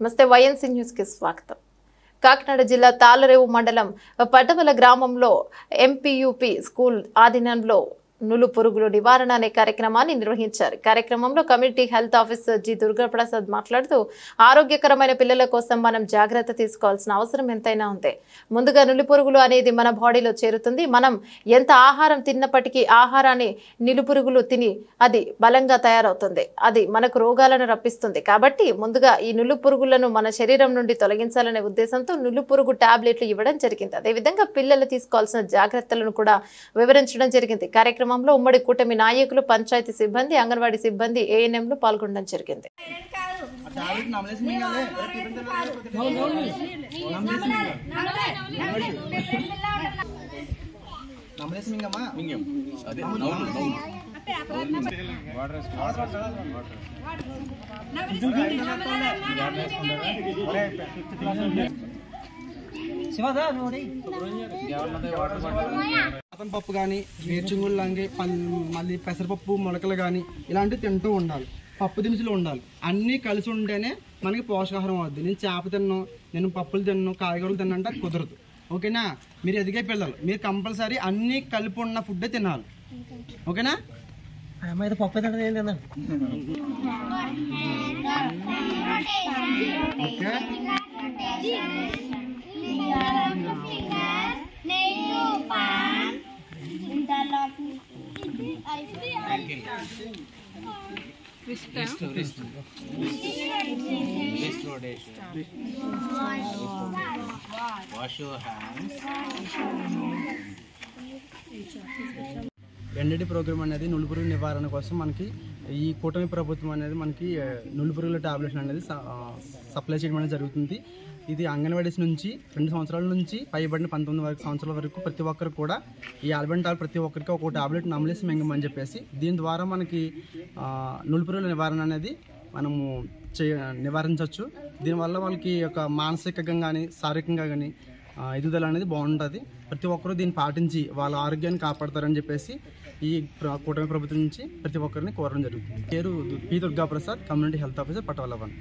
నమస్తే YNC news కి స్వాగతం. కాకినాడ జిల్లా తాళరేవు మండలం పడ్డవల గ్రామంలో ఎంపీయూపీ స్కూల్ ఆధీనంలో నులు పురుగుల నివారణ అనే కార్యక్రమాన్ని నిర్వహించారు. కార్యక్రమంలో community health officer G Durgaprasad మాట్లాడుతూ ఆరోగ్యకరమైన పిల్లల కోసం మనం జాగ్రత్త తీసుకోవాల్సిన అవసరం ఎంతైనా ఉంది. ముందుగా నులి పురుగులు అనేది మన బాడీలో చేరుతుంది. మనం ఎంత ఆహారం తిన్నప్పటికీ ఆహారాన్ని నిలుపురుగులు తిని అది బలంగా తయారవుతుంది. అది మనకు రోగాలను రప్పిస్తుంది. కాబట్టి ముందుగా ఈ నులు పురుగులను మన శరీరం నుండి తొలగించాలనే ఉద్దేశంతో నులు పురుగు టాబ్లెట్లు ఇవ్వడం జరిగింది. అదేవిధంగా పిల్లలు తీసుకోవాల్సిన జాగ్రత్తలను కూడా వివరించడం జరిగింది. కార్యక్రమంలో ఉమ్మడి కూటమి నాయకులు, పంచాయతీ సిబ్బంది, అంగన్వాడీ సిబ్బంది, ఏఎన్ఎంలు పాల్గొనడం జరిగింది. పప్పు కానీ, వేరుచింగుళ్ళు లాంటి మళ్ళీ పెసరపప్పు, మొలకలు కానీ ఇలాంటివి తింటూ ఉండాలి. పప్పు దినుసులు ఉండాలి. అన్నీ కలిసి ఉంటేనే మనకి పోషకాహారం అవుద్ది. నేను చేప తిన్నాను, నేను పప్పులు తిన్నాను, కాయగూరలు తిన్నాను అంటే కుదరదు. ఓకేనా? మీరు ఎదిగే పిల్లలు, మీరు కంపల్సరీ అన్నీ కలిపి ఉన్న ఫుడ్డే తినాలి. ఓకేనా? పప్పు తినదు. ఓకే. ఎన్డీటీ ప్రోగ్రామ్ అనేది నులిపురుగు నివారణ కోసం మనకి ఈ కూటమి ప్రభుత్వం అనేది మనకి నులిపురుగుల టాబ్లెట్స్ అనేది సప్లై చేయడం అనేది జరుగుతుంది. ఇది అంగన్వాడీస్ నుంచి 2 సంవత్సరాల నుంచి పైబడిన 19 సంవత్సరాల వరకు ప్రతి ఒక్కరు కూడా ఈ ఆల్బెంటాల్ ప్రతి ఒక్కరికి ఒక టాబ్లెట్ నమలేసి మింగమని చెప్పేసి దీని ద్వారా మనకి నులిపురుగుల నివారణ అనేది మనము నివారించవచ్చు. దీనివల్ల వాళ్ళకి ఒక మానసికంగా కానీ శారీరకంగా కానీ ఎదుగుదల అనేది బాగుంటుంది. ప్రతి ఒక్కరూ దీన్ని పాటించి వాళ్ళ ఆరోగ్యాన్ని కాపాడతారని చెప్పేసి ఈ కూటమి ప్రభుత్వం నుంచి ప్రతి ఒక్కరిని కోరడం జరుగుతుంది. పేరు P Durgaprasad, community health officer, Patavala 1.